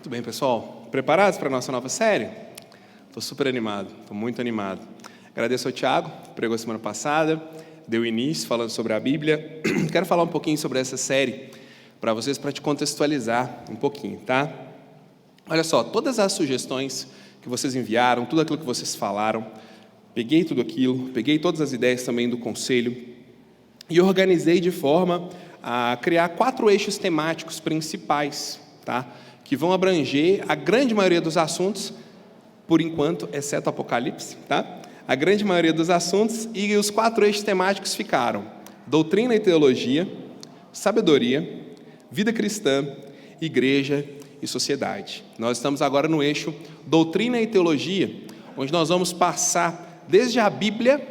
Tudo bem, pessoal? Preparados para a nossa nova série? Estou super animado, estou muito animado. Agradeço ao Thiago, que pregou semana passada, deu início falando sobre a Bíblia. Quero falar um pouquinho sobre essa série para vocês, para te contextualizar um pouquinho, tá? Olha só, todas as sugestões que vocês enviaram, tudo aquilo que vocês falaram, peguei tudo aquilo, peguei todas as ideias também do conselho e organizei de forma a criar 4 eixos temáticos principais, tá? Que vão abranger a grande maioria dos assuntos, por enquanto, exceto Apocalipse, tá? A grande maioria dos assuntos, e os 4 eixos temáticos ficaram: doutrina e teologia, sabedoria, vida cristã, igreja e sociedade. Nós estamos agora no eixo doutrina e teologia, onde nós vamos passar desde a Bíblia,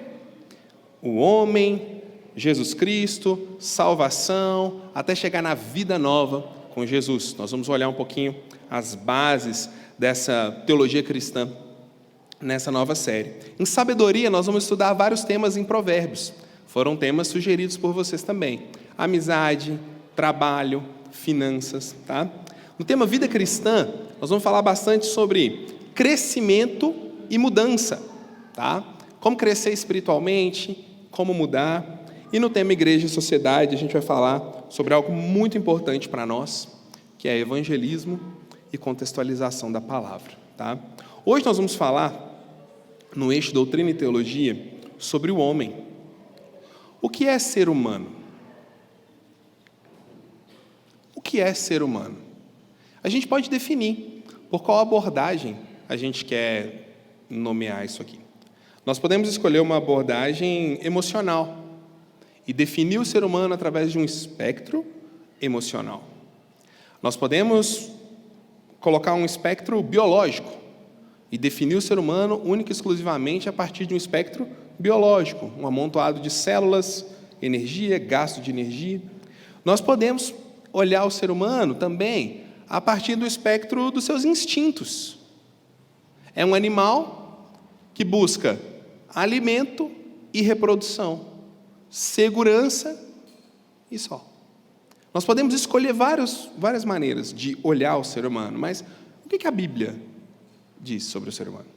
o homem, Jesus Cristo, salvação, até chegar na vida nova com Jesus. Nós vamos olhar um pouquinho as bases dessa teologia cristã nessa nova série. Em sabedoria, nós vamos estudar vários temas em Provérbios. Foram temas sugeridos por vocês também: amizade, trabalho, finanças, tá? No tema vida cristã, nós vamos falar bastante sobre crescimento e mudança, tá? Como crescer espiritualmente, como mudar. E no tema igreja e sociedade, a gente vai falar sobre algo muito importante para nós, que é evangelismo e contextualização da palavra, tá? Hoje nós vamos falar, no eixo doutrina e teologia, sobre o homem. O que é ser humano? O que é ser humano? A gente pode definir por qual abordagem a gente quer nomear isso aqui. Nós podemos escolher uma abordagem emocional e definir o ser humano através de um espectro emocional. Nós podemos colocar um espectro biológico e definir o ser humano única e exclusivamente a partir de um espectro biológico, um amontoado de células, energia, gasto de energia. Nós podemos olhar o ser humano também a partir do espectro dos seus instintos. É um animal que busca alimento e reprodução, segurança e só. Nós podemos escolher várias maneiras de olhar o ser humano, mas o que a Bíblia diz sobre o ser humano?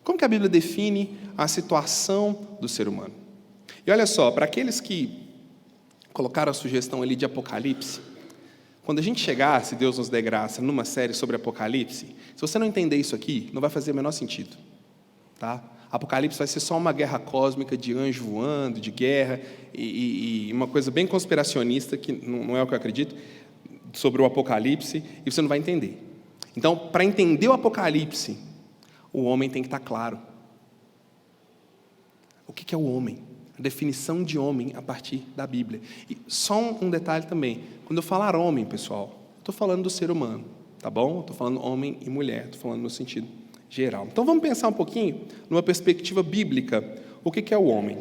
Como que a Bíblia define a situação do ser humano? E olha só, para aqueles que colocaram a sugestão ali de Apocalipse, quando a gente chegar, se Deus nos der graça, numa série sobre Apocalipse, se você não entender isso aqui, não vai fazer o menor sentido, tá? Apocalipse vai ser só uma guerra cósmica de anjo voando, de guerra, e uma coisa bem conspiracionista, que não é o que eu acredito, sobre o Apocalipse, e você não vai entender. Então, para entender o Apocalipse, o homem tem que estar claro. O que é o homem? A definição de homem a partir da Bíblia. E só um detalhe também: quando eu falar homem, pessoal, estou falando do ser humano, tá bom? Estou falando homem e mulher, estou falando no sentido geral. Então vamos pensar um pouquinho, numa perspectiva bíblica, o que é o homem.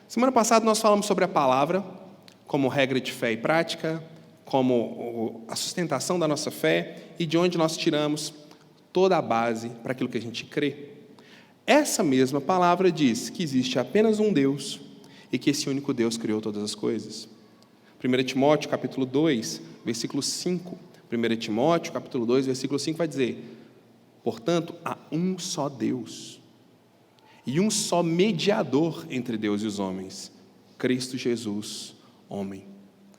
Semana passada nós falamos sobre a palavra, como regra de fé e prática, como a sustentação da nossa fé e de onde nós tiramos toda a base para aquilo que a gente crê. Essa mesma palavra diz que existe apenas um Deus e que esse único Deus criou todas as coisas. 1 Timóteo, capítulo 2, versículo 5. 1 Timóteo, capítulo 2, versículo 5 vai dizer: portanto, há um só Deus e um só mediador entre Deus e os homens, Cristo Jesus, homem.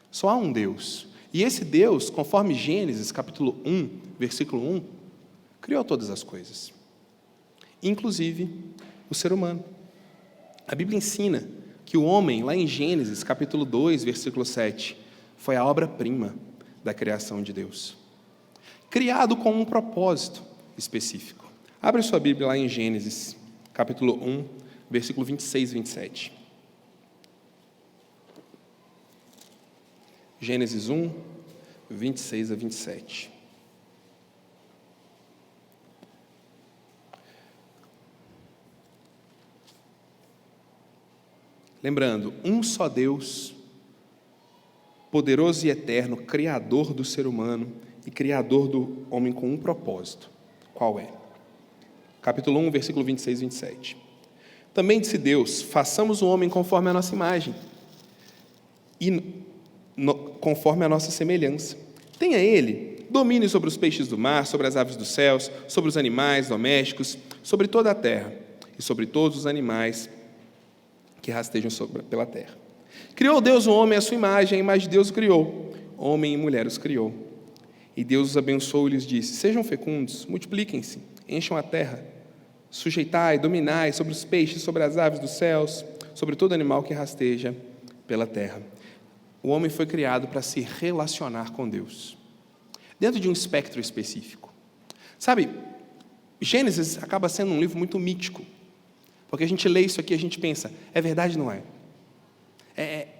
Só há um Deus. E esse Deus, conforme Gênesis, capítulo 1, versículo 1, criou todas as coisas, inclusive o ser humano. A Bíblia ensina que o homem, lá em Gênesis, capítulo 2, versículo 7, foi a obra-prima da criação de Deus, criado com um propósito específico. Abre sua Bíblia lá em Gênesis, capítulo 1, versículo 26 e 27. Gênesis 1, 26 a 27. Lembrando, um só Deus, poderoso e eterno, criador do ser humano e criador do homem com um propósito. Qual é? Capítulo 1, versículo 26 e 27. Também disse Deus: façamos o homem conforme a nossa imagem e conforme a nossa semelhança. Tenha ele domine sobre os peixes do mar, sobre as aves dos céus, sobre os animais domésticos, sobre toda a terra e sobre todos os animais que rastejam pela terra. Criou Deus o homem à sua imagem, a imagem de Deus o criou, homem e mulher os criou. E Deus os abençoou e lhes disse: sejam fecundos, multipliquem-se, encham a terra, sujeitai, dominai sobre os peixes, sobre as aves dos céus, sobre todo animal que rasteja pela terra. O homem foi criado para se relacionar com Deus, dentro de um espectro específico. Sabe, Gênesis acaba sendo um livro muito mítico, porque a gente lê isso aqui e a gente pensa, é verdade ou não é?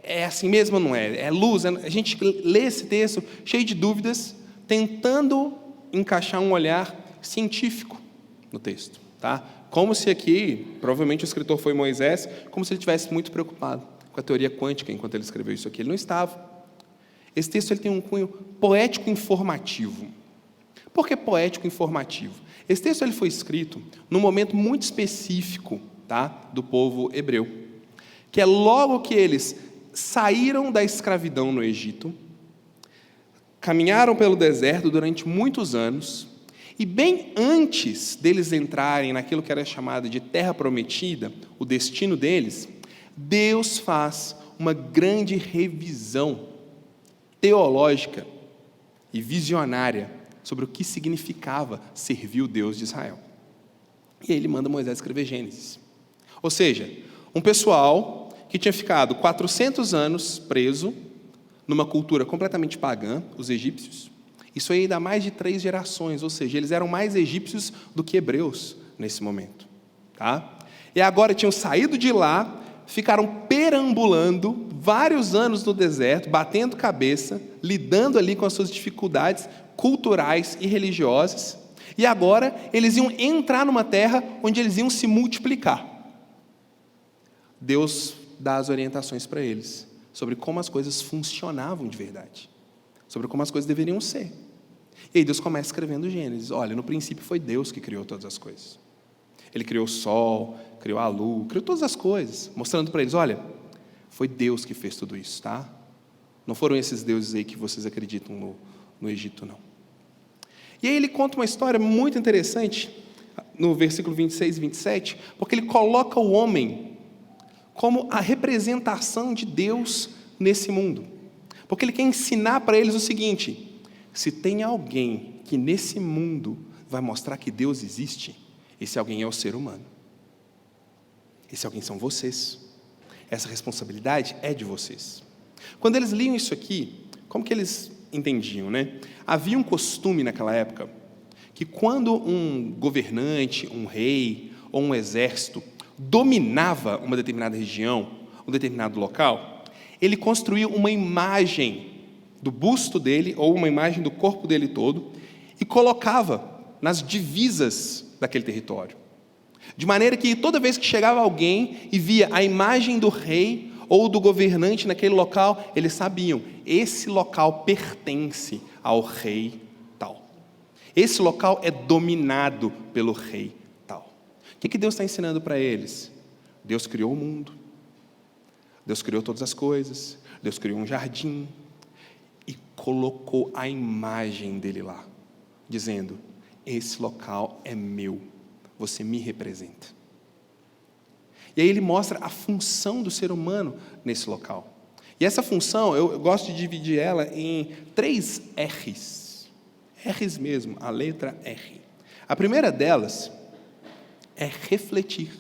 É assim mesmo ou não é? É luz? A gente lê esse texto cheio de dúvidas, tentando encaixar um olhar científico no texto, tá? Como se aqui, provavelmente o escritor foi Moisés, como se ele estivesse muito preocupado com a teoria quântica enquanto ele escreveu isso aqui. Ele não estava. Esse texto ele tem um cunho poético informativo. Por que poético informativo? Esse texto ele foi escrito num momento muito específico, tá, do povo hebreu, que é logo que eles saíram da escravidão no Egito, caminharam pelo deserto durante muitos anos, e bem antes deles entrarem naquilo que era chamado de terra prometida, o destino deles, Deus faz uma grande revisão teológica e visionária sobre o que significava servir o Deus de Israel. E aí ele manda Moisés escrever Gênesis. Ou seja, um pessoal que tinha ficado 400 anos preso numa cultura completamente pagã, os egípcios. Isso aí dá mais de 3 gerações, ou seja, eles eram mais egípcios do que hebreus nesse momento. Tá? E agora tinham saído de lá, ficaram perambulando vários anos no deserto, batendo cabeça, lidando ali com as suas dificuldades culturais e religiosas, e agora eles iam entrar numa terra onde eles iam se multiplicar. Deus dá as orientações para eles sobre como as coisas funcionavam de verdade, sobre como as coisas deveriam ser. E aí Deus começa escrevendo Gênesis. Olha, no princípio foi Deus que criou todas as coisas. Ele criou o sol, criou a lua, criou todas as coisas, mostrando para eles, olha, foi Deus que fez tudo isso, tá? Não foram esses deuses aí que vocês acreditam no Egito, não. E aí ele conta uma história muito interessante, no versículo 26 e 27, porque ele coloca o homem como a representação de Deus nesse mundo. Porque ele quer ensinar para eles o seguinte: se tem alguém que nesse mundo vai mostrar que Deus existe, esse alguém é o ser humano. Esse alguém são vocês. Essa responsabilidade é de vocês. Quando eles liam isso aqui, como que eles entendiam, né? Havia um costume naquela época que quando um governante, um rei ou um exército dominava uma determinada região, um determinado local, ele construía uma imagem do busto dele ou uma imagem do corpo dele todo e colocava nas divisas daquele território. De maneira que toda vez que chegava alguém e via a imagem do rei ou do governante naquele local, eles sabiam, esse local pertence ao rei tal. Esse local é dominado pelo rei tal. O que Deus está ensinando para eles? Deus criou o mundo. Deus criou todas as coisas. Deus criou um jardim. E colocou a imagem dele lá, dizendo, esse local é meu. Você me representa. E aí ele mostra a função do ser humano nesse local. E essa função, eu gosto de dividir ela em 3 R's. R's mesmo, a letra R. A primeira delas é refletir.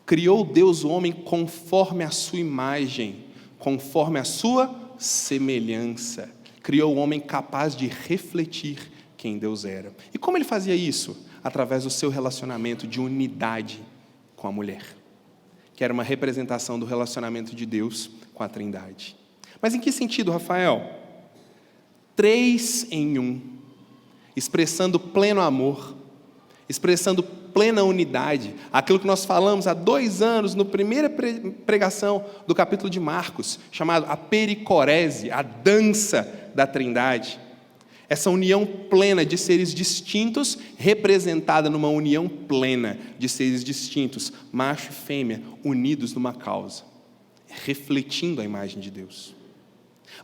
Criou Deus o homem conforme a sua imagem, conforme a sua semelhança. Criou o homem capaz de refletir quem Deus era. E como ele fazia isso? Através do seu relacionamento de unidade com a mulher, que era uma representação do relacionamento de Deus com a Trindade. Mas em que sentido, Rafael? 3 em 1, expressando pleno amor, expressando plena unidade, aquilo que nós falamos há 2 anos, na primeira pregação do capítulo de Marcos, chamado a pericorese, a dança da Trindade. Essa união plena de seres distintos, representada numa união plena de seres distintos, macho e fêmea, unidos numa causa, refletindo a imagem de Deus.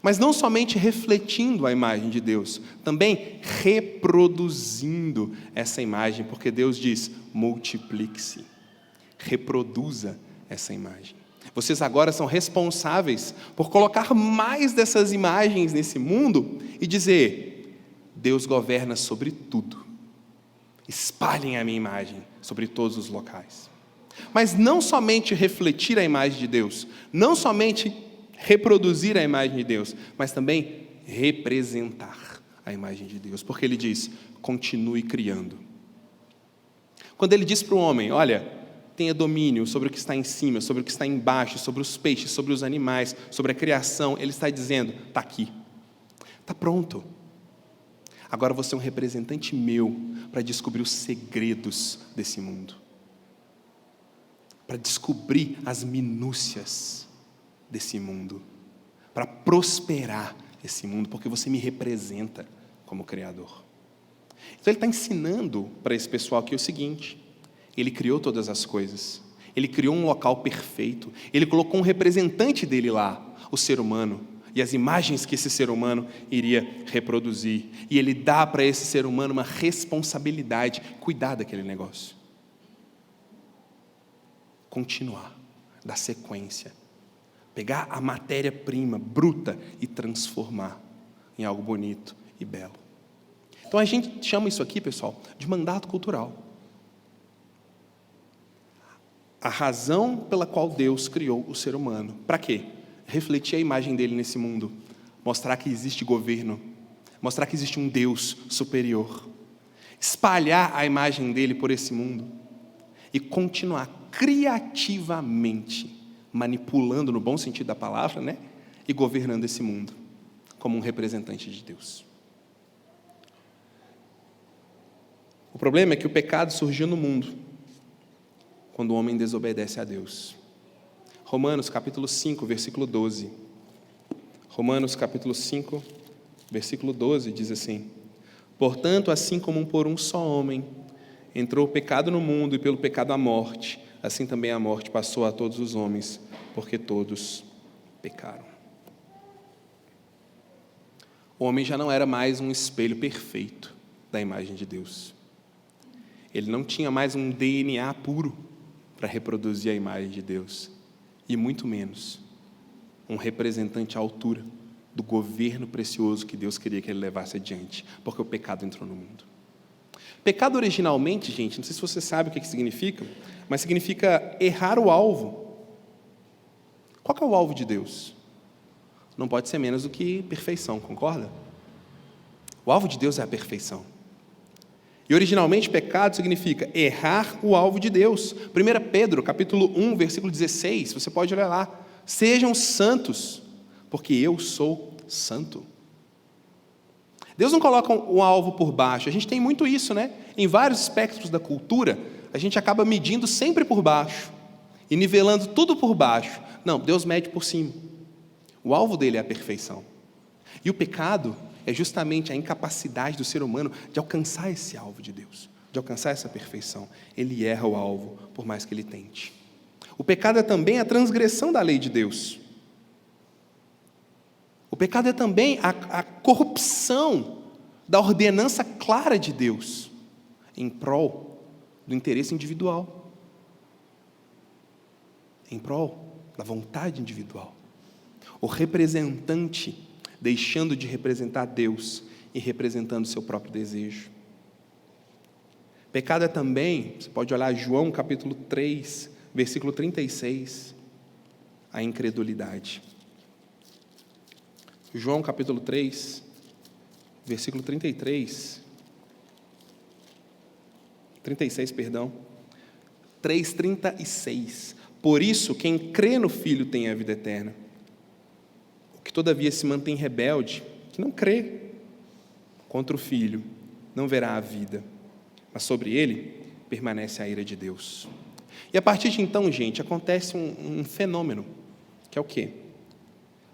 Mas não somente refletindo a imagem de Deus, também reproduzindo essa imagem, porque Deus diz: multiplique-se, reproduza essa imagem. Vocês agora são responsáveis por colocar mais dessas imagens nesse mundo e dizer: Deus governa sobre tudo. Espalhem a minha imagem sobre todos os locais. Mas não somente refletir a imagem de Deus, não somente reproduzir a imagem de Deus, mas também representar a imagem de Deus, porque ele diz: continue criando. Quando ele diz para o homem: olha, tenha domínio sobre o que está em cima, sobre o que está embaixo, sobre os peixes, sobre os animais, sobre a criação, ele está dizendo: está aqui, está pronto. Agora você é um representante meu para descobrir os segredos desse mundo, para descobrir as minúcias desse mundo, para prosperar esse mundo, porque você me representa como Criador. Então ele está ensinando para esse pessoal aqui o seguinte: ele criou todas as coisas, ele criou um local perfeito, ele colocou um representante dele lá, o ser humano, e as imagens que esse ser humano iria reproduzir, e ele dá para esse ser humano uma responsabilidade: cuidar daquele negócio, continuar, dar sequência, pegar a matéria-prima bruta e transformar em algo bonito e belo. Então a gente chama isso aqui, pessoal, de mandato cultural. A razão pela qual Deus criou o ser humano. Para quê? Refletir a imagem dele nesse mundo. Mostrar que existe governo. Mostrar que existe um Deus superior. Espalhar a imagem dele por esse mundo. E continuar criativamente manipulando, no bom sentido da palavra, né? E governando esse mundo como um representante de Deus. O problema é que o pecado surgiu no mundo quando o homem desobedece a Deus. Romanos capítulo 5, versículo 12. Romanos capítulo 5, versículo 12 diz assim: portanto, assim como por um só homem entrou o pecado no mundo, e pelo pecado a morte, assim também a morte passou a todos os homens, porque todos pecaram. O homem já não era mais um espelho perfeito da imagem de Deus. Ele não tinha mais um DNA puro para reproduzir a imagem de Deus, e muito menos um representante à altura do governo precioso que Deus queria que ele levasse adiante, porque o pecado entrou no mundo. Pecado originalmente, gente, não sei se você sabe o que significa, mas significa errar o alvo. Qual que é o alvo de Deus? Não pode ser menos do que perfeição, concorda? O alvo de Deus é a perfeição. E originalmente pecado significa errar o alvo de Deus. 1 Pedro, capítulo 1, versículo 16, você pode olhar lá: sejam santos, porque eu sou santo. Deus não coloca um alvo por baixo. A gente tem muito isso, né? Em vários espectros da cultura, a gente acaba medindo sempre por baixo e nivelando tudo por baixo. Não, Deus mede por cima. O alvo dele é a perfeição. E o pecado é justamente a incapacidade do ser humano de alcançar esse alvo de Deus, de alcançar essa perfeição. Ele erra o alvo, por mais que ele tente. O pecado é também a transgressão da lei de Deus. O pecado é também a corrupção da ordenança clara de Deus, em prol do interesse individual, em prol da vontade individual. O representante deixando de representar Deus e representando o seu próprio desejo. Pecado é também, você pode olhar João capítulo 3, versículo 36, a incredulidade. João capítulo 3, versículo 36, 3:36. Por isso, quem crê no Filho tem a vida eterna. O que todavia se mantém rebelde, que não crê contra o Filho, não verá a vida, mas sobre ele permanece a ira de Deus. E a partir de então, gente, acontece um fenômeno, que é o quê?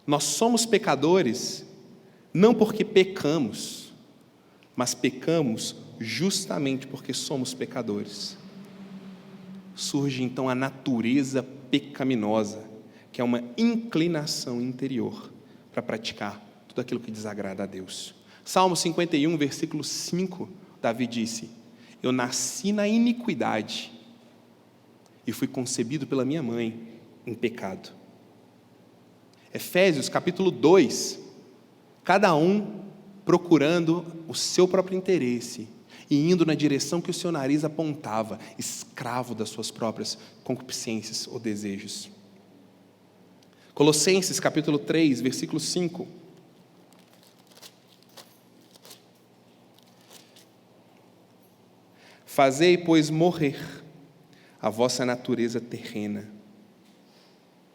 Nós somos pecadores não porque pecamos, mas pecamos justamente porque somos pecadores. Surge então a natureza pecaminosa, que é uma inclinação interior para praticar tudo aquilo que desagrada a Deus. Salmo 51, versículo 5, Davi disse: eu nasci na iniquidade e fui concebido pela minha mãe em pecado. Efésios capítulo 2, cada um procurando o seu próprio interesse e indo na direção que o seu nariz apontava, escravo das suas próprias concupiscências ou desejos. Colossenses capítulo 3, versículo 5. Fazei, pois, morrer a vossa natureza terrena.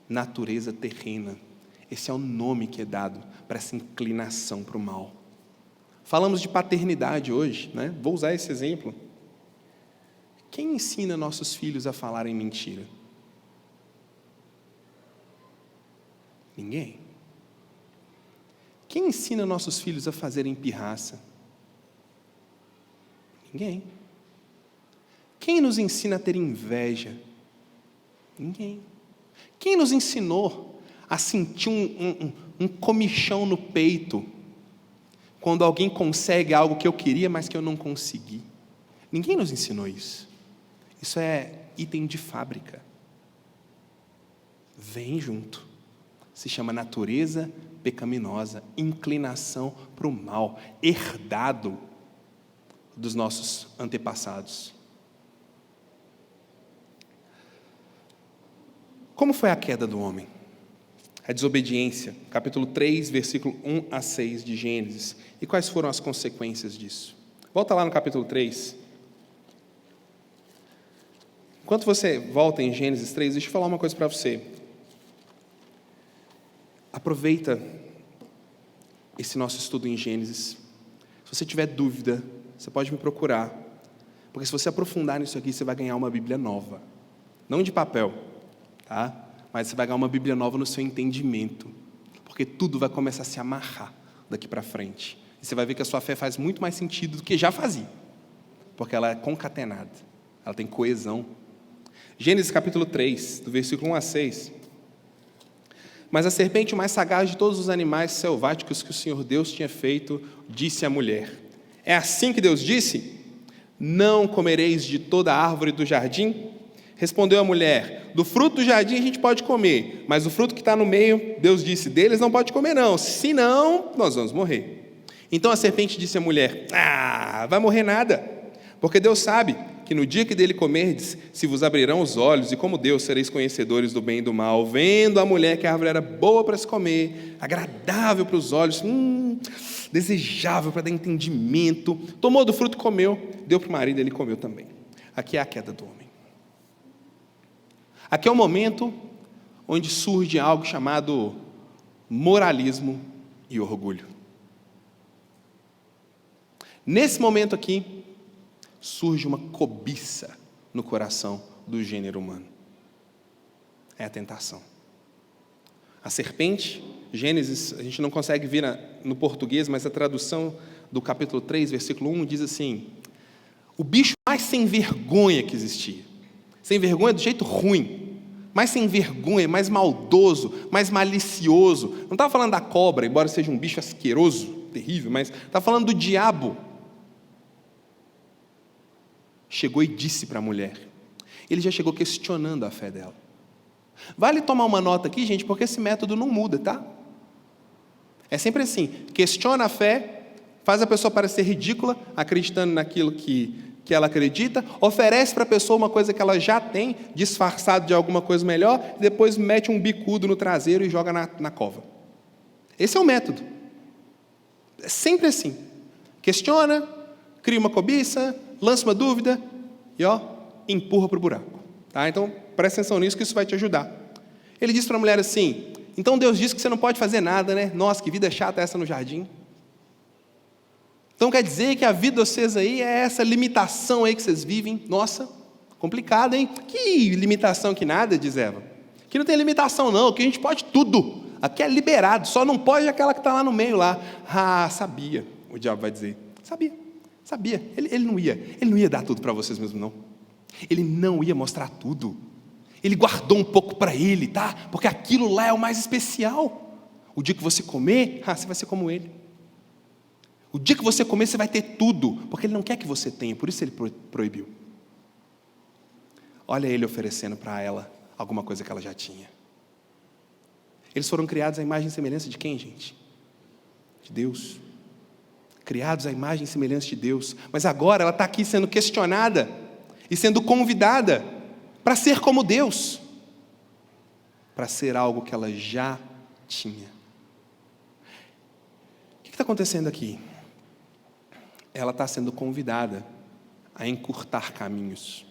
Natureza terrena. Esse é o nome que é dado para essa inclinação para o mal. Falamos de paternidade hoje, né? Vou usar esse exemplo. Quem ensina nossos filhos a falarem mentira? Ninguém. Quem ensina nossos filhos a fazerem pirraça? Ninguém. Quem nos ensina a ter inveja? Ninguém. Quem nos ensinou a sentir um comichão no peito quando alguém consegue algo que eu queria, mas que eu não consegui? Ninguém nos ensinou isso. Isso é item de fábrica. Vem junto. Se chama natureza pecaminosa, inclinação para o mal, herdado dos nossos antepassados. Como foi a queda do homem? A desobediência, capítulo 3, versículo 1 a 6 de Gênesis. E quais foram as consequências disso? Volta lá no capítulo 3. Enquanto você volta em Gênesis 3, deixa eu falar uma coisa para você. Aproveita esse nosso estudo em Gênesis. Se você tiver dúvida, você pode me procurar. Porque se você aprofundar nisso aqui, você vai ganhar uma Bíblia nova. Não de papel, tá? Mas você vai ganhar uma Bíblia nova no seu entendimento. Porque tudo vai começar a se amarrar daqui para frente. E você vai ver que a sua fé faz muito mais sentido do que já fazia. Porque ela é concatenada. Ela tem coesão. Gênesis capítulo 3, do versículo 1 a 6. Mas a serpente, o mais sagaz de todos os animais selváticos que o Senhor Deus tinha feito, disse à mulher: é assim que Deus disse? Não comereis de toda a árvore do jardim? Respondeu a mulher: do fruto do jardim a gente pode comer, mas o fruto que está no meio, Deus disse, deles não pode comer não, senão nós vamos morrer. Então a serpente disse à mulher: vai morrer nada, porque Deus sabe que no dia que dele comerdes, se vos abrirão os olhos, e como Deus sereis conhecedores do bem e do mal. Vendo a mulher que a árvore era boa para se comer, agradável para os olhos, desejável para dar entendimento, tomou do fruto e comeu, deu para o marido, ele comeu também. Aqui é a queda do homem. Aqui é o momento onde surge algo chamado moralismo e orgulho. Nesse momento aqui, surge uma cobiça no coração do gênero humano. É a tentação. A serpente, Gênesis, a gente não consegue ver no português, mas a tradução do capítulo 3, versículo 1, diz assim: o bicho mais sem vergonha que existia. Sem vergonha do jeito ruim. Mais sem vergonha, mais maldoso, mais malicioso. Não estava falando da cobra, embora seja um bicho asqueroso, terrível, mas estava falando do diabo. Chegou e disse para a mulher. Ele já chegou questionando a fé dela. Vale tomar uma nota aqui, gente, porque esse método não muda, tá? É sempre assim, questiona a fé, faz a pessoa parecer ridícula, acreditando naquilo que ela acredita, oferece para a pessoa uma coisa que ela já tem, disfarçado de alguma coisa melhor, e depois mete um bicudo no traseiro e joga na cova. Esse é o método. É sempre assim. Questiona, cria uma cobiça, lança uma dúvida e empurra para o buraco. Tá? Então, presta atenção nisso que isso vai te ajudar. Ele disse para a mulher assim: então Deus disse que você não pode fazer nada, né? Nossa, que vida chata essa no jardim. Então quer dizer que a vida de vocês aí é essa limitação aí que vocês vivem? Nossa, complicado, hein? Que limitação que nada, diz Eva. Aqui não tem limitação não, aqui a gente pode tudo. Aqui é liberado, só não pode aquela que está lá no meio lá. Sabia, o diabo vai dizer. Sabia. Ele não ia dar tudo para vocês mesmo, não. Ele não ia mostrar tudo. Ele guardou um pouco para ele, tá? Porque aquilo lá é o mais especial. O dia que você comer, você vai ser como ele. O dia que você comer, você vai ter tudo, porque ele não quer que você tenha, por isso ele proibiu. Olha ele oferecendo para ela alguma coisa que ela já tinha. Eles foram criados à imagem e semelhança de quem, gente? De Deus. Criados à imagem e semelhança de Deus. Mas agora ela está aqui sendo questionada e sendo convidada para ser como Deus. Para ser algo que ela já tinha. O que está acontecendo aqui? Ela está sendo convidada a encurtar caminhos.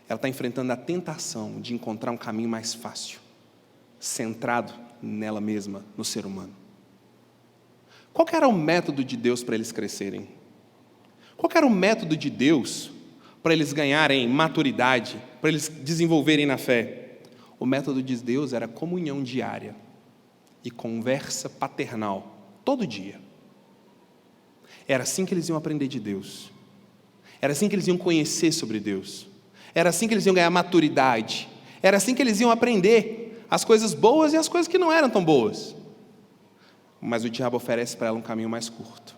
Ela está enfrentando a tentação de encontrar um caminho mais fácil, centrado nela mesma, no ser humano. Qual que era o método de Deus para eles crescerem? Qual que era o método de Deus para eles ganharem maturidade, para eles desenvolverem na fé? O método de Deus era comunhão diária e conversa paternal, todo dia. Era assim que eles iam aprender de Deus. Era assim que eles iam conhecer sobre Deus. Era assim que eles iam ganhar maturidade. Era assim que eles iam aprender as coisas boas e as coisas que não eram tão boas. Mas o diabo oferece para ela um caminho mais curto.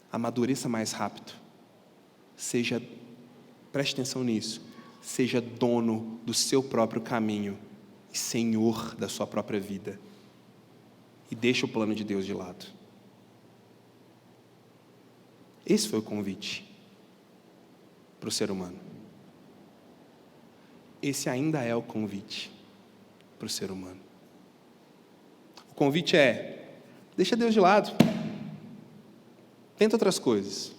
Amadureça mais rápido. Preste atenção nisso, seja dono do seu próprio caminho e senhor da sua própria vida. E deixe o plano de Deus de lado. Esse foi o convite para o ser humano. Esse ainda é o convite para o ser humano. O convite é, deixa Deus de lado. Tenta outras coisas.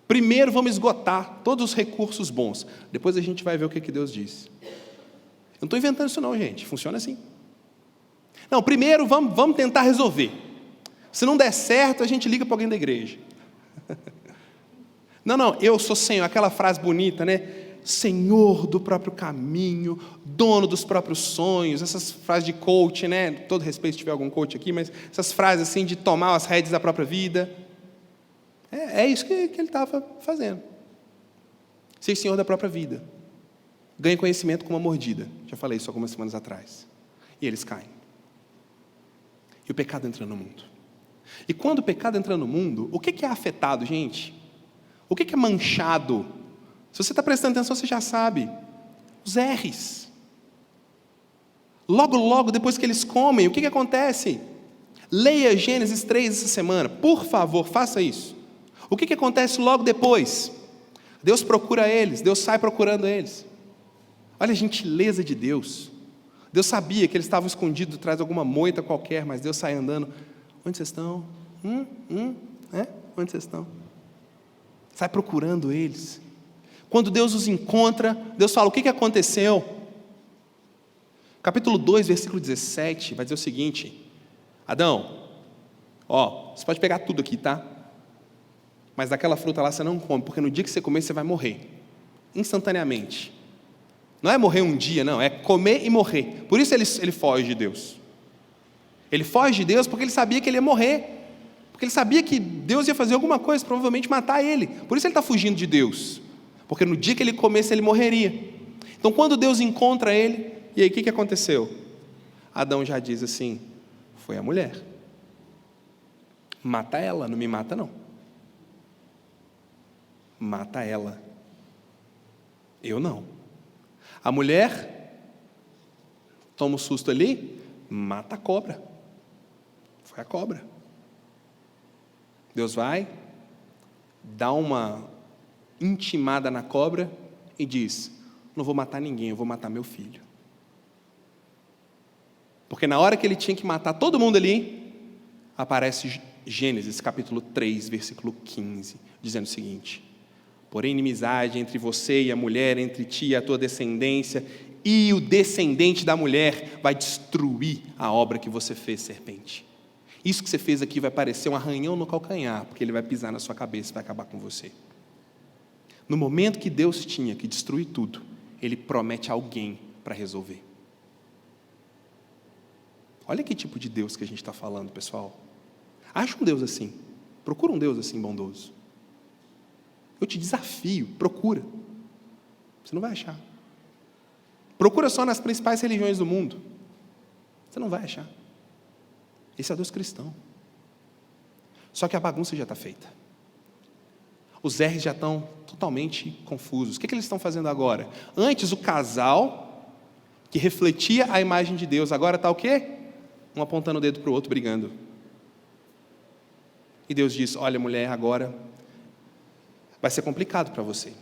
Primeiro vamos esgotar todos os recursos bons. Depois a gente vai ver o que Deus diz. Eu não estou inventando isso não, gente. Funciona assim. Não, primeiro vamos tentar resolver. Se não der certo, a gente liga para alguém da igreja. Não, eu sou Senhor. Aquela frase bonita, né? Senhor do próprio caminho, dono dos próprios sonhos. Essas frases de coach, né? Todo respeito se tiver algum coach aqui, mas essas frases assim de tomar as rédeas da própria vida. É isso que ele estava fazendo. Ser senhor da própria vida. Ganha conhecimento com uma mordida. Já falei isso algumas semanas atrás. E eles caem. E o pecado entra no mundo. E quando o pecado entra no mundo, o que é afetado, gente? O que é manchado? Se você está prestando atenção, você já sabe. Os R's. Logo, depois que eles comem, o que acontece? Leia Gênesis 3 essa semana. Por favor, faça isso. O que acontece logo depois? Deus procura eles, Deus sai procurando eles. Olha a gentileza de Deus. Deus sabia que eles estavam escondidos atrás de alguma moita qualquer, mas Deus sai andando. Onde vocês estão? Onde vocês estão? Sai procurando eles. Quando Deus os encontra, Deus fala, o que aconteceu? Capítulo 2, versículo 17, vai dizer o seguinte: Adão, você pode pegar tudo aqui, tá? Mas daquela fruta lá você não come, porque no dia que você comer, você vai morrer. Instantaneamente. Não é morrer um dia, não, é comer e morrer. Por isso ele foge de Deus. Ele foge de Deus porque ele sabia que ele ia morrer. Porque ele sabia que Deus ia fazer alguma coisa, provavelmente matar ele. Por isso ele está fugindo de Deus. Porque no dia que ele comesse, ele morreria. Então quando Deus encontra ele, e aí o que aconteceu? Adão já diz assim, foi a mulher. Mata ela, não me mata não. Mata ela. Eu não. A mulher toma um susto ali, mata a cobra. Foi a cobra. Deus vai, dá uma intimada na cobra e diz, não vou matar ninguém, eu vou matar meu filho. Porque na hora que ele tinha que matar todo mundo ali, aparece Gênesis capítulo 3, versículo 15, dizendo o seguinte: porém inimizade entre você e a mulher, entre ti e a tua descendência, e o descendente da mulher vai destruir a obra que você fez, serpente. Isso que você fez aqui vai parecer um arranhão no calcanhar, porque ele vai pisar na sua cabeça e vai acabar com você. No momento que Deus tinha que destruir tudo, Ele promete alguém para resolver. Olha que tipo de Deus que a gente está falando, pessoal. Acha um Deus assim. Procura um Deus assim bondoso. Eu te desafio, procura. Você não vai achar. Procura só nas principais religiões do mundo. Você não vai achar. Esse é o Deus cristão. Só que a bagunça já está feita. Os R's já estão totalmente confusos. O que eles estão fazendo agora? Antes, o casal que refletia a imagem de Deus, agora está o quê? Um apontando o dedo para o outro, brigando. E Deus diz, olha, mulher, agora vai ser complicado para você.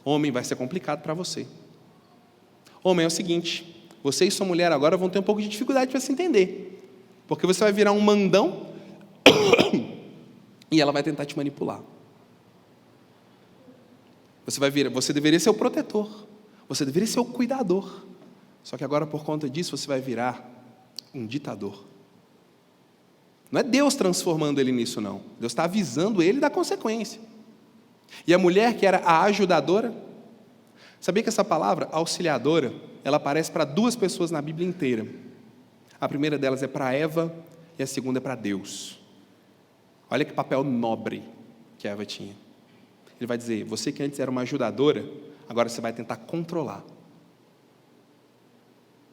Homem, vai ser complicado para você. Homem, é o seguinte, você e sua mulher agora vão ter um pouco de dificuldade para se entender. Porque você vai virar um mandão e ela vai tentar te manipular. Você deveria ser o protetor, você deveria ser o cuidador. Só que agora, por conta disso, você vai virar um ditador. Não é Deus transformando ele nisso, não. Deus está avisando ele da consequência. E a mulher que era a ajudadora, sabia que essa palavra, auxiliadora, ela aparece para duas pessoas na Bíblia inteira. A primeira delas é para Eva e a segunda é para Deus. Olha que papel nobre que Eva tinha. Ele vai dizer, você que antes era uma ajudadora, agora você vai tentar controlar.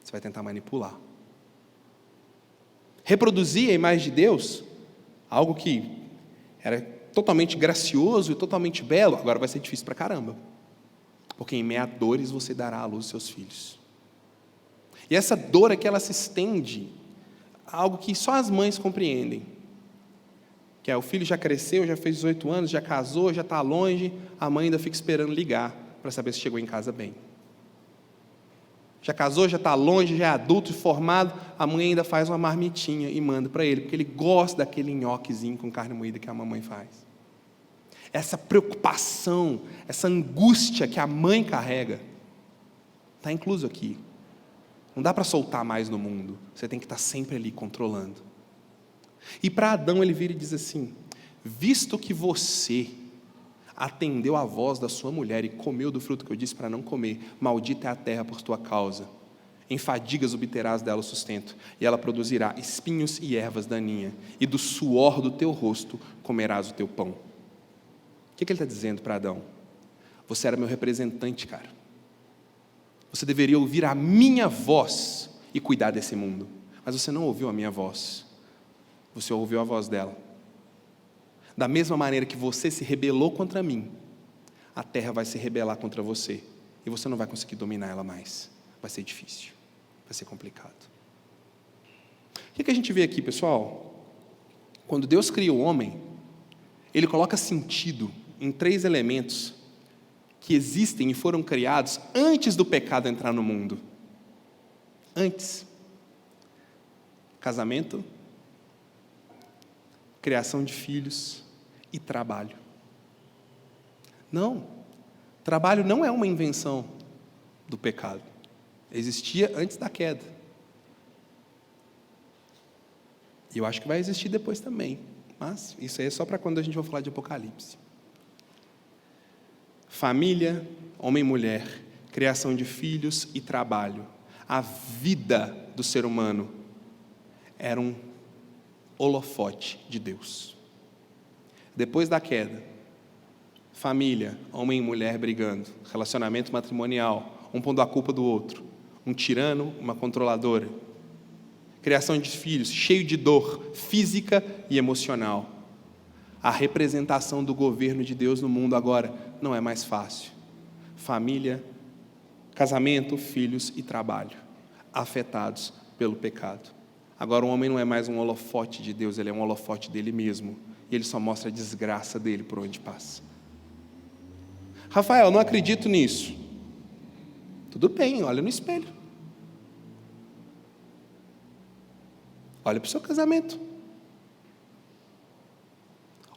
Você vai tentar manipular. Reproduzir a imagem de Deus, algo que era totalmente gracioso e totalmente belo, agora vai ser difícil pra caramba. Porque em meio a dores você dará à luz seus filhos. E essa dor é que ela se estende a algo que só as mães compreendem. Que é, o filho já cresceu, já fez 18 anos, já casou, já está longe, a mãe ainda fica esperando ligar para saber se chegou em casa bem. Já casou, já está longe, já é adulto e formado, a mãe ainda faz uma marmitinha e manda para ele, porque ele gosta daquele nhoquezinho com carne moída que a mamãe faz. Essa preocupação, essa angústia que a mãe carrega, está incluso aqui. Não dá para soltar mais no mundo, você tem que estar sempre ali controlando. E para Adão ele vira e diz assim, visto que você atendeu à voz da sua mulher e comeu do fruto que eu disse para não comer, maldita é a terra por tua causa, em fadigas obterás dela o sustento, e ela produzirá espinhos e ervas daninha, e do suor do teu rosto comerás o teu pão. O que ele está dizendo para Adão? Você era meu representante, cara. Você deveria ouvir a minha voz e cuidar desse mundo, mas você não ouviu a minha voz, você ouviu a voz dela. Da mesma maneira que você se rebelou contra mim, a terra vai se rebelar contra você, e você não vai conseguir dominar ela mais. Vai ser difícil, vai ser complicado. O que a gente vê aqui, pessoal? Quando Deus cria o homem, Ele coloca sentido em 3 elementos que existem e foram criados antes do pecado entrar no mundo. Antes. Casamento, criação de filhos e trabalho. Não, trabalho não é uma invenção do pecado. Existia antes da queda. E eu acho que vai existir depois também. Mas isso aí é só para quando a gente for falar de Apocalipse. Família, homem e mulher, criação de filhos e trabalho. A vida do ser humano era um holofote de Deus. Depois da queda, família, homem e mulher brigando, relacionamento matrimonial, um pondo a culpa do outro, um tirano, uma controladora, criação de filhos, cheio de dor física e emocional. A representação do governo de Deus no mundo agora não é mais fácil. Família, casamento, filhos e trabalho, afetados pelo pecado. Agora o homem não é mais um holofote de Deus, ele é um holofote dele mesmo. E ele só mostra a desgraça dele por onde passa. Rafael, não acredito nisso. Tudo bem, olha no espelho. Olha para o seu casamento.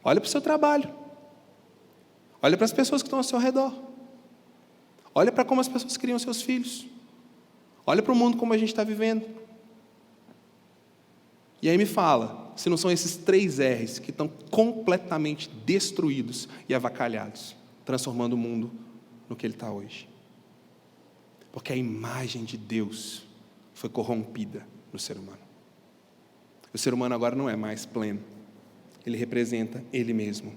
Olha para o seu trabalho. Olha para as pessoas que estão ao seu redor. Olha para como as pessoas criam seus filhos. Olha para o mundo como a gente está vivendo. E aí me fala, se não são esses 3 R's que estão completamente destruídos e avacalhados, transformando o mundo no que ele está hoje. Porque a imagem de Deus foi corrompida no ser humano. O ser humano agora não é mais pleno. Ele representa ele mesmo.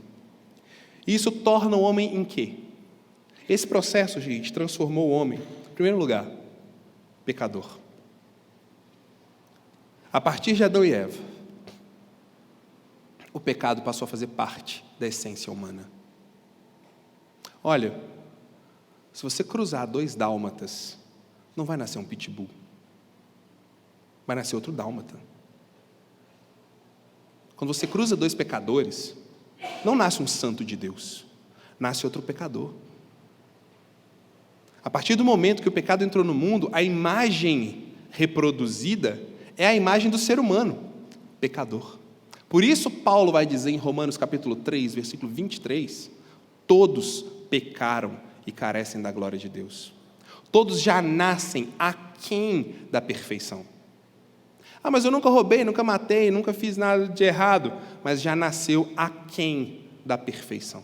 E isso torna o homem em quê? Esse processo, gente, transformou o homem, em primeiro lugar, pecador. A partir de Adão e Eva, o pecado passou a fazer parte da essência humana. Olha, se você cruzar 2 dálmatas, não vai nascer um pitbull. Vai nascer outro dálmata. Quando você cruza 2 pecadores, não nasce um santo de Deus, nasce outro pecador. A partir do momento que o pecado entrou no mundo, a imagem reproduzida é a imagem do ser humano, pecador. Por isso Paulo vai dizer em Romanos capítulo 3, versículo 23, todos pecaram e carecem da glória de Deus. Todos já nascem aquém da perfeição. Ah, mas eu nunca roubei, nunca matei, nunca fiz nada de errado. Mas já nasceu aquém da perfeição.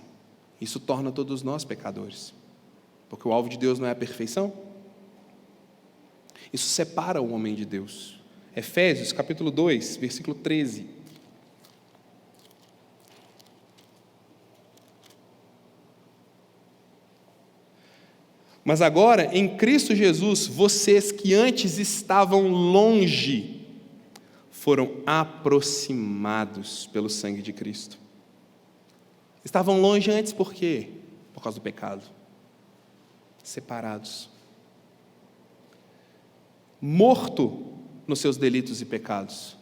Isso torna todos nós pecadores. Porque o alvo de Deus não é a perfeição. Isso separa o homem de Deus. Efésios capítulo 2, versículo 13. Mas agora, em Cristo Jesus, vocês que antes estavam longe, foram aproximados pelo sangue de Cristo. Estavam longe antes por quê? Por causa do pecado. Separados. Morto nos seus delitos e pecados.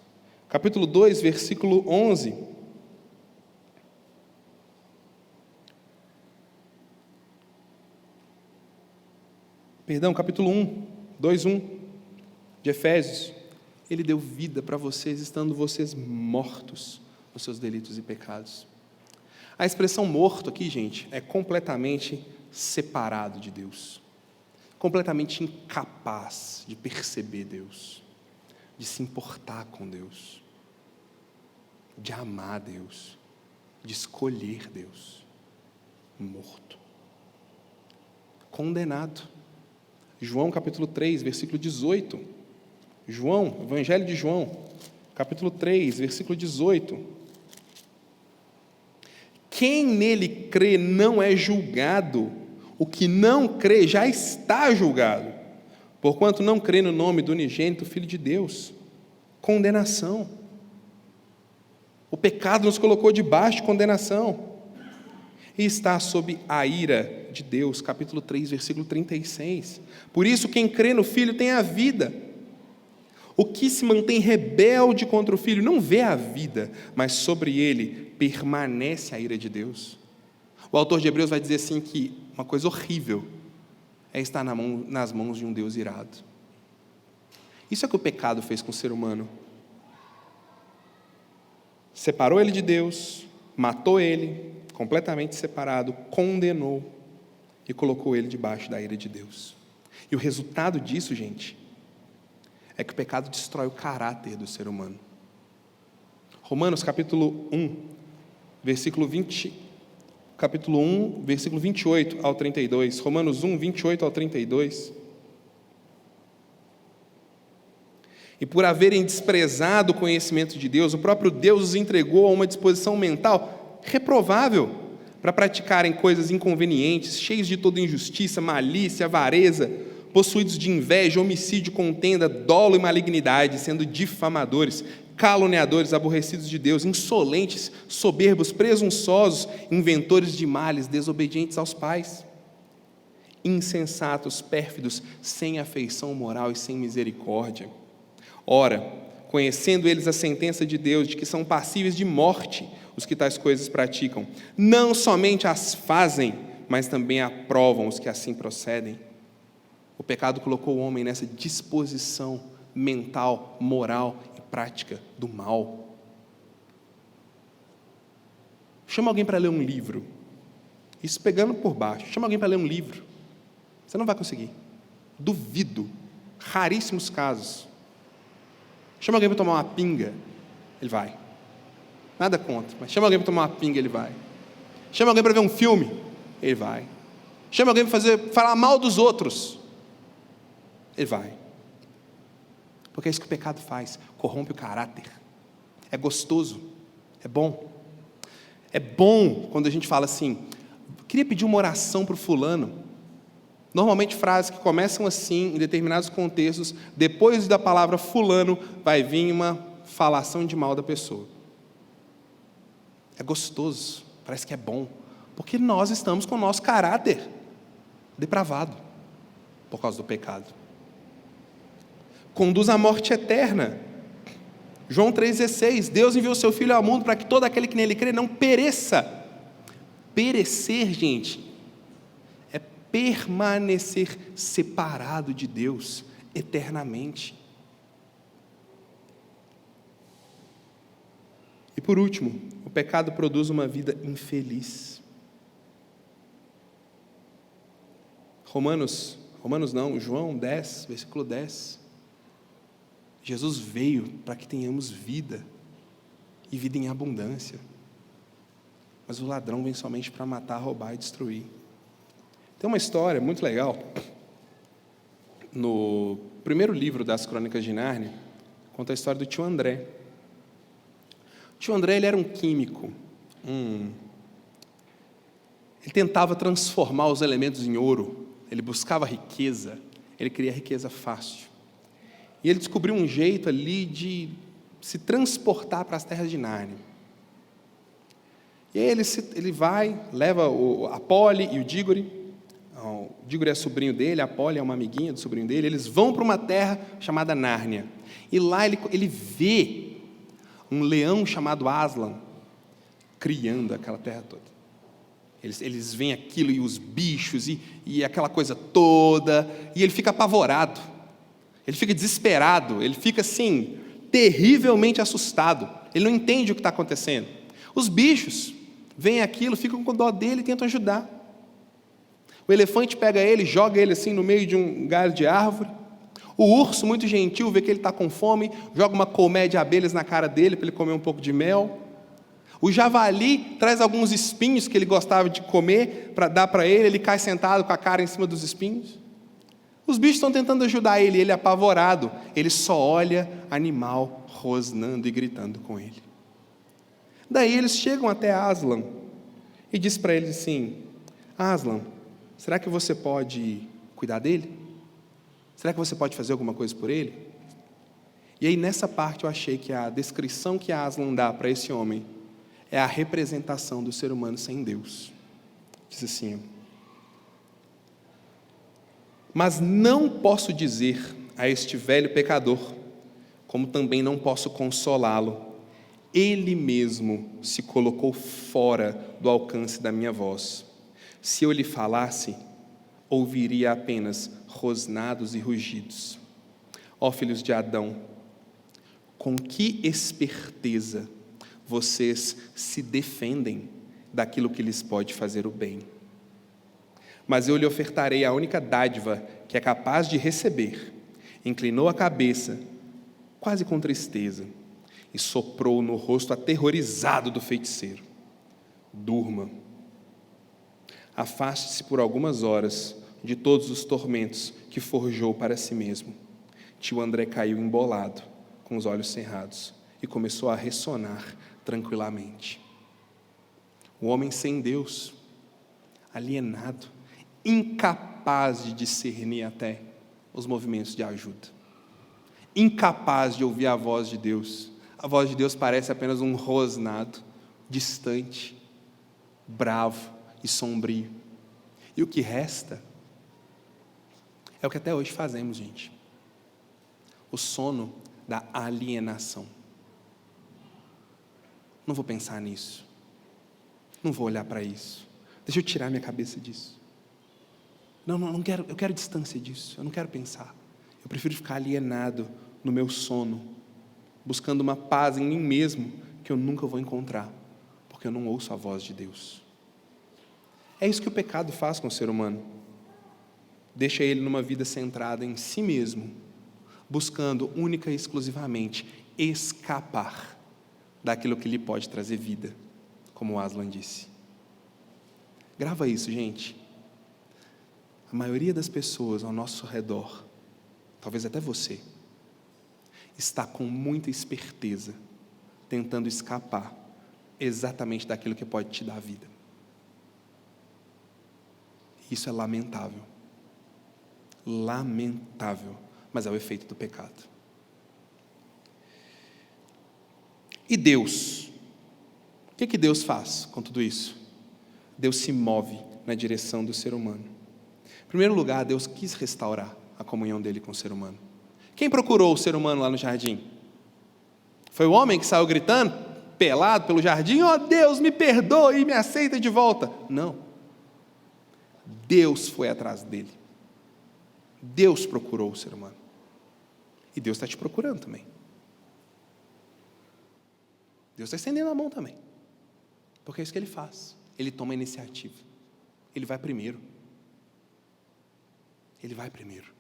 Capítulo 2, versículo 11. Perdão, capítulo 1, 2:1 de Efésios. Ele deu vida para vocês, estando vocês mortos nos seus delitos e pecados. A expressão morto aqui, gente, é completamente separado de Deus. Completamente incapaz de perceber Deus, de se importar com Deus, de amar Deus, de escolher Deus. Morto. Condenado. João capítulo 3, versículo 18. João, Evangelho de João, capítulo 3, versículo 18. Quem nele crê não é julgado, o que não crê já está julgado, porquanto não crê no nome do unigênito Filho de Deus. Condenação. O pecado nos colocou debaixo de condenação. E está sob a ira de Deus, capítulo 3, versículo 36. Por isso, quem crê no Filho tem a vida. O que se mantém rebelde contra o Filho não vê a vida, mas sobre ele permanece a ira de Deus. O autor de Hebreus vai dizer assim que uma coisa horrível é estar nas mãos de um Deus irado. Isso é o que o pecado fez com o ser humano. Separou ele de Deus, matou ele, completamente separado, condenou e colocou ele debaixo da ira de Deus. E o resultado disso, gente, é que o pecado destrói o caráter do ser humano. Romanos capítulo 1, versículo 28 ao 32. Romanos 1, 28 ao 32. E por haverem desprezado o conhecimento de Deus, o próprio Deus os entregou a uma disposição mental reprovável para praticarem coisas inconvenientes, cheios de toda injustiça, malícia, avareza, possuídos de inveja, homicídio, contenda, dolo e malignidade, sendo difamadores, caluniadores, aborrecidos de Deus, insolentes, soberbos, presunçosos, inventores de males, desobedientes aos pais, insensatos, pérfidos, sem afeição moral e sem misericórdia. Ora, conhecendo eles a sentença de Deus, de que são passíveis de morte os que tais coisas praticam, não somente as fazem, mas também aprovam os que assim procedem. O pecado colocou o homem nessa disposição mental, moral e prática do mal. Chama alguém para ler um livro. Isso pegando por baixo. Chama alguém para ler um livro. Você não vai conseguir. Duvido. Raríssimos casos. Chama alguém para tomar uma pinga. Ele vai. Nada contra. Mas chama alguém para tomar uma pinga, ele vai. Chama alguém para ver um filme. Ele vai. Chama alguém para falar mal dos outros. Ele vai. Porque é isso que o pecado faz. Corrompe o caráter. É gostoso. É bom. É bom quando a gente fala assim, queria pedir uma oração para o fulano. Normalmente frases que começam assim, em determinados contextos, depois da palavra fulano, vai vir uma falação de mal da pessoa. É gostoso, parece que é bom, porque nós estamos com o nosso caráter depravado, por causa do pecado. Conduz à morte eterna. João 3,16, Deus enviou seu Filho ao mundo para que todo aquele que nele crê não pereça. Perecer, gente, é permanecer separado de Deus eternamente. E por último, o pecado produz uma vida infeliz. João 10, versículo 10. Jesus veio para que tenhamos vida, e vida em abundância. Mas o ladrão vem somente para matar, roubar e destruir. Tem uma história muito legal. No primeiro livro das Crônicas de Nárnia, conta a história do tio André. O tio André, ele era um químico. Ele tentava transformar os elementos em ouro. Ele buscava riqueza. Ele queria riqueza fácil. E ele descobriu um jeito ali de se transportar para as terras de Nárnia. E aí ele vai, leva a Polly e o Dígore. O Dígore é sobrinho dele, a Polly é uma amiguinha do sobrinho dele. Eles vão para uma terra chamada Nárnia. E lá ele vê um leão chamado Aslan criando aquela terra toda. Eles veem aquilo e os bichos e aquela coisa toda. E ele fica apavorado. Ele fica desesperado, ele fica assim, terrivelmente assustado. Ele não entende o que está acontecendo. Os bichos veem aquilo, ficam com dó dele e tentam ajudar. O elefante pega ele, joga ele assim no meio de um galho de árvore. O urso, muito gentil, vê que ele está com fome, joga uma colmeia de abelhas na cara dele para ele comer um pouco de mel. O javali traz alguns espinhos que ele gostava de comer para dar para ele, ele cai sentado com a cara em cima dos espinhos. Os bichos estão tentando ajudar ele, ele é apavorado. Ele só olha animal rosnando e gritando com ele. Daí eles chegam até Aslan e diz para ele assim: Aslan, será que você pode cuidar dele? Será que você pode fazer alguma coisa por ele? E aí nessa parte eu achei que a descrição que Aslan dá para esse homem é a representação do ser humano sem Deus. Diz assim: mas não posso dizer a este velho pecador, como também não posso consolá-lo. Ele mesmo se colocou fora do alcance da minha voz. Se eu lhe falasse, ouviria apenas rosnados e rugidos. Ó filhos de Adão, com que esperteza vocês se defendem daquilo que lhes pode fazer o bem. Mas eu lhe ofertarei a única dádiva que é capaz de receber. Inclinou a cabeça, quase com tristeza, e soprou no rosto aterrorizado do feiticeiro: durma. Afaste-se por algumas horas de todos os tormentos que forjou para si mesmo. Tio André caiu embolado, com os olhos cerrados, e começou a ressonar tranquilamente. O homem sem Deus, alienado, incapaz de discernir até os movimentos de ajuda, incapaz de ouvir a voz de Deus. A voz de Deus parece apenas um rosnado, distante, bravo e sombrio. E o que resta é o que até hoje fazemos, gente: o sono da alienação. Não vou pensar nisso, não vou olhar para isso, deixa eu tirar minha cabeça disso. Não quero, eu quero distância disso, eu não quero pensar. Eu prefiro ficar alienado no meu sono, buscando uma paz em mim mesmo que eu nunca vou encontrar, porque eu não ouço a voz de Deus. É isso que o pecado faz com o ser humano. Deixa ele numa vida centrada em si mesmo, buscando única e exclusivamente escapar daquilo que lhe pode trazer vida, como Aslan disse. Grava isso, gente. A maioria das pessoas ao nosso redor, talvez até você, está com muita esperteza, tentando escapar exatamente daquilo que pode te dar vida. Isso é lamentável. Lamentável, mas é o efeito do pecado. E Deus? O que Deus faz com tudo isso? Deus se move na direção do ser humano. Em primeiro lugar, Deus quis restaurar a comunhão dele com o ser humano. Quem procurou o ser humano lá no jardim? Foi o homem que saiu gritando, pelado pelo jardim: ó Deus, me perdoa e me aceita de volta. Não. Deus foi atrás dele. Deus procurou o ser humano. E Deus está te procurando também. Deus está estendendo a mão também. Porque é isso que Ele faz. Ele toma a iniciativa. Ele vai primeiro. Ele vai primeiro.